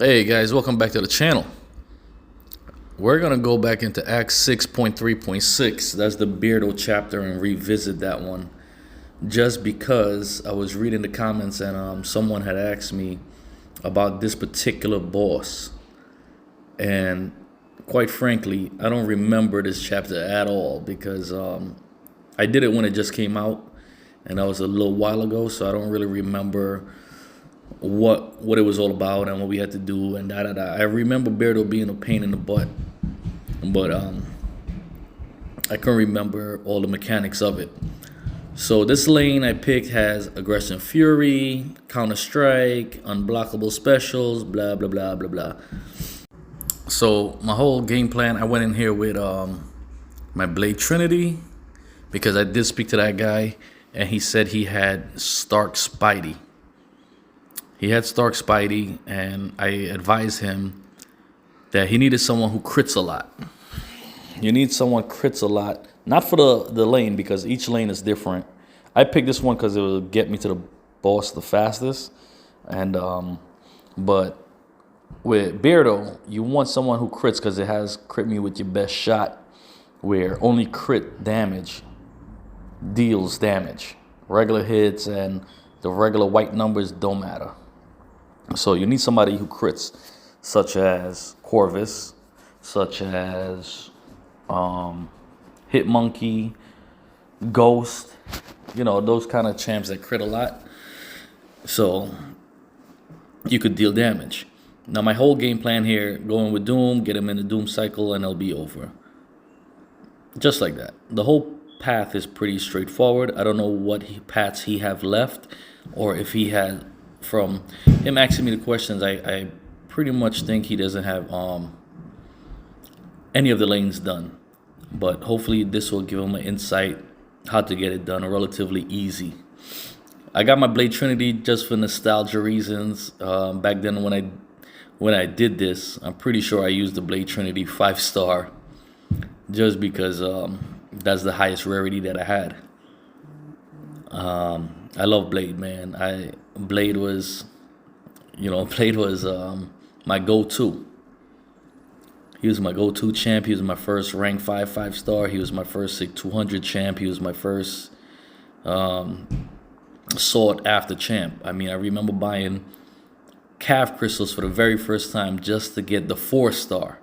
Hey guys, welcome back to the channel. We're gonna go back into Acts 6.3.6. That's the Beardo chapter and revisit that one. Just because I was reading the comments and someone had asked me about this particular boss. And quite frankly, I don't remember this chapter at all because I did it when it just came out and that was a little while ago, so I don't really remember what it was all about and what we had to do and da da da. I remember Beardo being a pain in the butt, but I couldn't remember all the mechanics of it. So this lane I picked has aggression fury, counter strike, unblockable specials, blah blah blah blah blah. So my whole game plan, I went in here with my Blade Trinity because I did speak to that guy and he said he had Stark Spidey. He had Stark Spidey, and I advised him that he needed someone who crits a lot. You need someone crits a lot, not for the lane, because each lane is different. I picked this one because it would get me to the boss the fastest. And but with Beardo, you want someone who crits because it has crit me with your best shot, where only crit damage deals damage. Regular hits and the regular white numbers don't matter. So you need somebody who crits, such as Corvus, such as Hitmonkey, Ghost, those kind of champs that crit a lot. So you could deal damage. Now my whole game plan here, going with Doom, get him in the Doom cycle, and it'll be over. Just like that. The whole path is pretty straightforward. I don't know what paths he have left, or if he had. From him asking me the questions, I pretty much think he doesn't have any of the lanes done. But hopefully this will give him an insight how to get it done relatively easy. I got my Blade Trinity just for nostalgia reasons. Back then when I did this, I'm pretty sure I used the Blade Trinity 5-star just because that's the highest rarity that I had. I love Blade, man. Blade was my go-to. He was my go-to champ. He was my first rank 5-star. He was my first SIG 200 champ. He was my first sought after champ. I mean, I remember buying calf crystals for the very first time just to get the 4-star.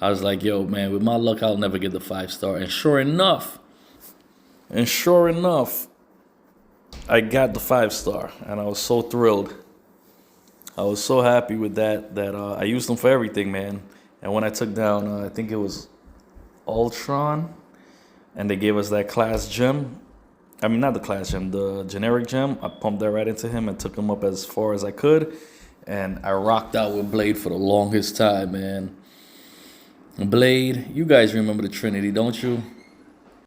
I was like, yo, man, with my luck, I'll never get the 5-star. And sure enough, I got the 5-star, and I was so thrilled. I was so happy with that I used them for everything, man. And when I took down, I think it was Ultron, and they gave us that class gem. I mean, not the class gem, the generic gem. I pumped that right into him and took him up as far as I could. And I rocked out with Blade for the longest time, man. Blade, you guys remember the Trinity, don't you?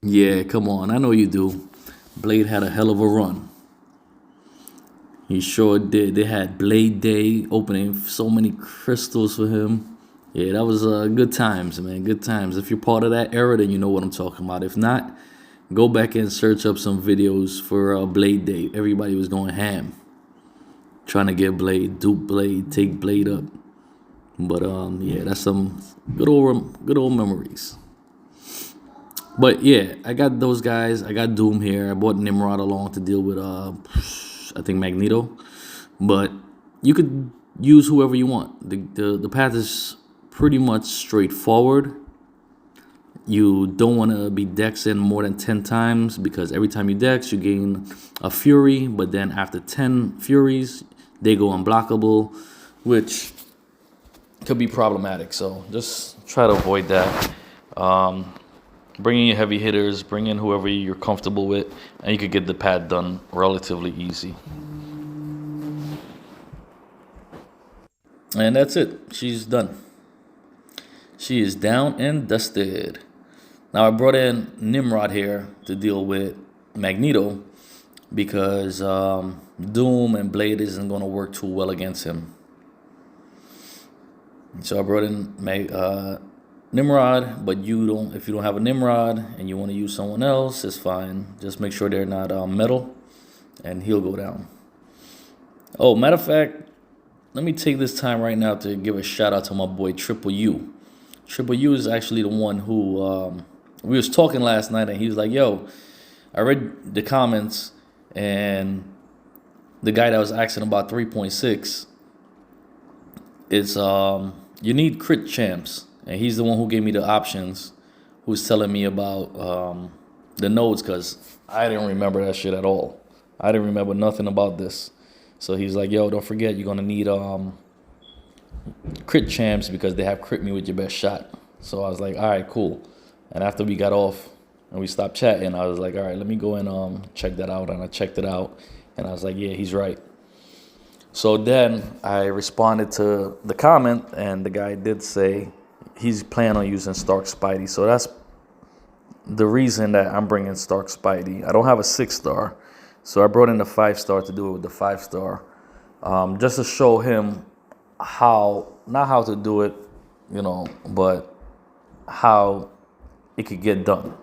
Yeah, come on, I know you do. Blade had a hell of a run. He sure did. They had Blade Day, opening so many crystals for him. Yeah, that was good times, man. Good times. If you're part of that era, then you know what I'm talking about. If not, go back and search up some videos for Blade Day. Everybody was going ham, trying to get Blade, dupe Blade, take Blade up. But yeah, that's some good old memories. But yeah, I got those guys. I got Doom here. I bought Nimrod along to deal with, I think, Magneto. But you could use whoever you want. The path is pretty much straightforward. You don't want to be dexing more than 10 times because every time you dex, you gain a Fury. But then after 10 Furies, they go unblockable, which could be problematic. So just try to avoid that. Bring in your heavy hitters, bring in whoever you're comfortable with, and you could get the pad done relatively easy. And that's it. She's done. She is down and dusted. Now I brought in Nimrod here to deal with Magneto because Doom and Blade isn't going to work too well against him. So I brought in Nimrod, but if you don't have a Nimrod and you want to use someone else, it's fine. Just make sure they're not metal, and he'll go down. Oh, matter of fact, let me take this time right now to give a shout out to my boy Triple U. Triple U is actually the one who we was talking last night, and he was like, "Yo, I read the comments, and the guy that was asking about 3.6 is you need crit champs," and he's the one who gave me the options, who's telling me about the nodes, because I didn't remember that shit at all. I didn't remember nothing about this. So he's like, "Yo, don't forget, you're gonna need crit champs because they have crit me with your best shot." So I was like, "All right, cool." And after we got off and we stopped chatting, I was like, "All right, let me go and check that out." And I checked it out, and I was like, "Yeah, he's right." So then I responded to the comment, and the guy did say he's planning on using Stark Spidey. So that's the reason that I'm bringing Stark Spidey. I don't have a 6-star, so I brought in the 5-star to do it with the 5-star, just to show him not how to do it, but how it could get done,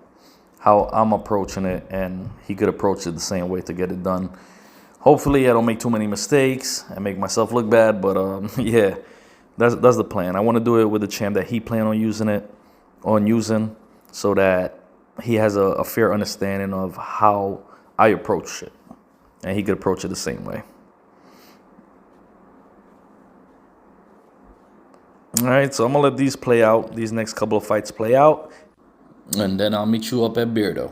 how I'm approaching it, and he could approach it the same way to get it done. Hopefully, I don't make too many mistakes and make myself look bad, but yeah, that's the plan. I want to do it with the champ that he planned on using, so that he has a fair understanding of how I approach it, and he could approach it the same way. All right, so I'm gonna let these next couple of fights play out, and then I'll meet you up at Beardo.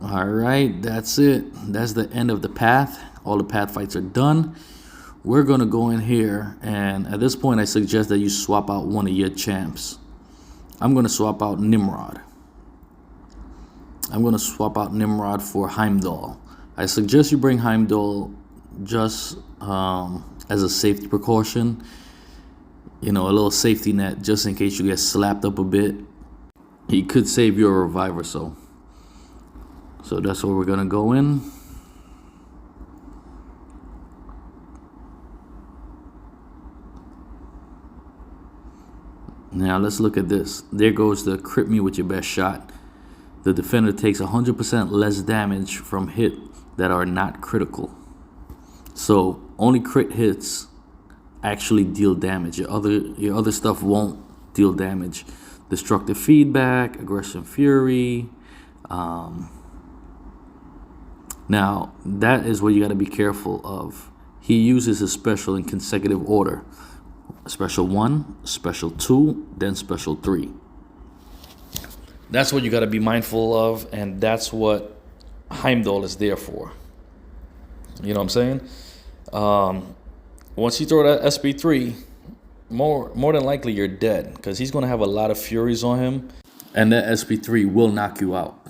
All right, that's it. That's the end of the path. All the path fights are done. We're going to go in here, and at this point, I suggest that you swap out one of your champs. I'm going to swap out Nimrod. I'm going to swap out Nimrod for Heimdall. I suggest you bring Heimdall just as a safety precaution. A little safety net just in case you get slapped up a bit. He could save you a revive or so. So that's where we're going to go in. Now let's look at this. There goes the crit me with your best shot. The defender takes 100% less damage from hit that are not critical. So only crit hits actually deal damage. Your other stuff won't deal damage. Destructive feedback, aggression fury, Now, that is what you got to be careful of. He uses his special in consecutive order. Special 1, special 2, then special 3. That's what you got to be mindful of, and that's what Heimdall is there for. You know what I'm saying? Once you throw that SP3, more than likely you're dead, because he's going to have a lot of Furies on him, and that SP3 will knock you out.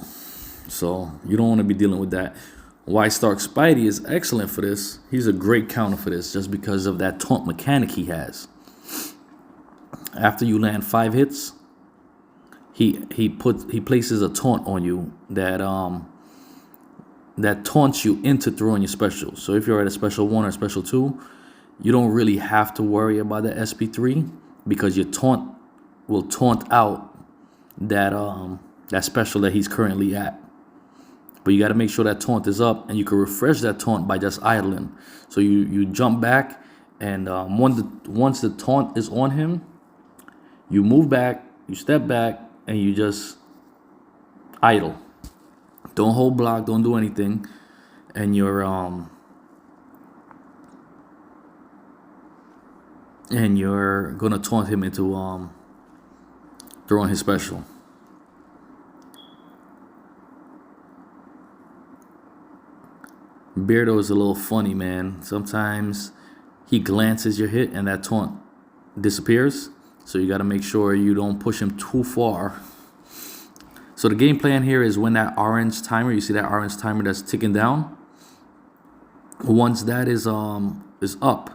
So you don't want to be dealing with that. Why Stark Spidey is excellent for this, he's a great counter for this, just because of that taunt mechanic he has. After you land 5 hits, he places a taunt on you that taunts you into throwing your special. So if you're at a special 1 or special 2, you don't really have to worry about the SP3, because your taunt will taunt out that special that he's currently at. But you got to make sure that taunt is up, and you can refresh that taunt by just idling. So you jump back, and once the taunt is on him, you move back, you step back, and you just idle. Don't hold block, don't do anything, and you're gonna taunt him into throwing his special. Beardo is a little funny, man. Sometimes he glances your hit and that taunt disappears. So you got to make sure you don't push him too far. So the game plan here is when that orange timer, you see that orange timer that's ticking down. Once that is up,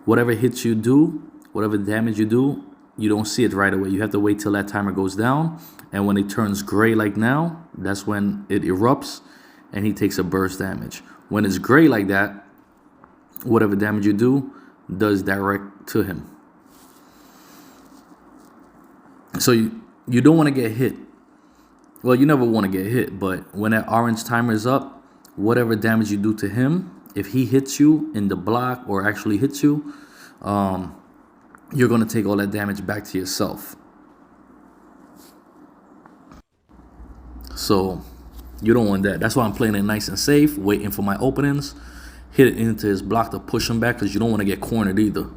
whatever hits you do, whatever damage you do, you don't see it right away. You have to wait till that timer goes down. And when it turns gray like now, that's when it erupts and he takes a burst damage. When it's gray like that, whatever damage you do does direct to him. So you don't want to get hit. Well, you never want to get hit, but when that orange timer is up, whatever damage you do to him, if he hits you in the block or actually hits you, you're going to take all that damage back to yourself. So you don't want that. That's why I'm playing it nice and safe, waiting for my openings. Hit it into his block to push him back, because you don't want to get cornered either.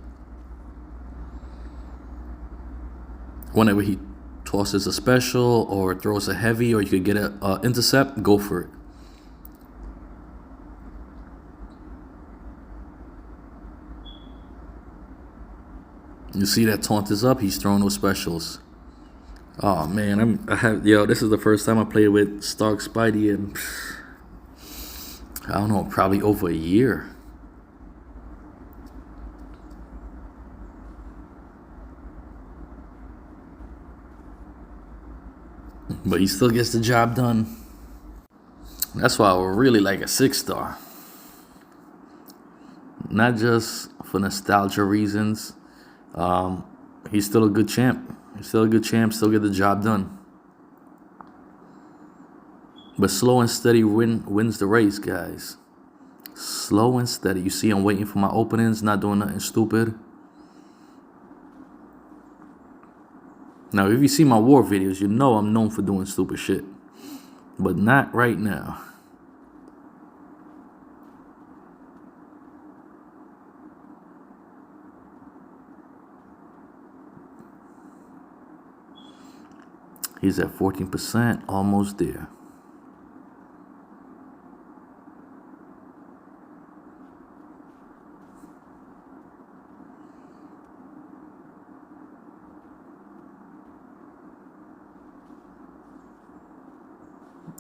Whenever he tosses a special or throws a heavy, or you could get an intercept, go for it. You see that taunt is up, he's throwing those specials. Oh man, this is the first time I played with Stark Spidey in, I don't know, probably over a year. But he still gets the job done. That's why I would really like a 6-star. Not just for nostalgia reasons. He's still a good champ. Still get the job done. But slow and steady wins the race, guys. Slow and steady. You see I'm waiting for my openings, not doing nothing stupid. Now, if you see my war videos, you know I'm known for doing stupid shit. But not right now. He's at 14%, almost there.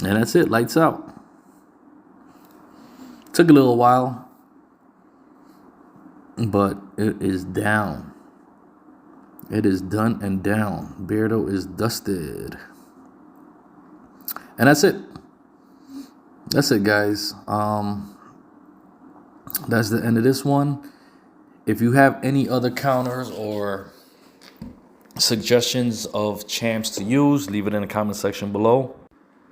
And that's it, lights out. Took a little while, but it is down. It is done and down. Beardo is dusted. And that's it. That's it, guys. That's the end of this one. If you have any other counters or suggestions of champs to use, leave it in the comment section below.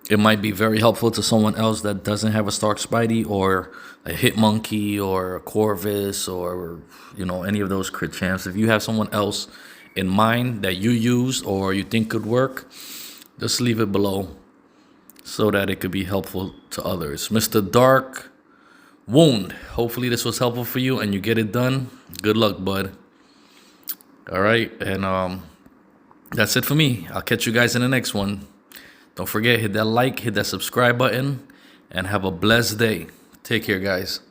It might be very helpful to someone else that doesn't have a Stark Spidey or a Hit Monkey or a Corvus or, any of those crit champs. If you have someone else in mind that you use or you think could work, just leave it below. so that it could be helpful to others. Mr. Dark Wound, hopefully this was helpful for you and you get it done. Good luck, bud. All right, and that's it for me. I'll catch you guys in the next one. Don't forget, hit that like, hit that subscribe button, and have a blessed day. Take care, guys.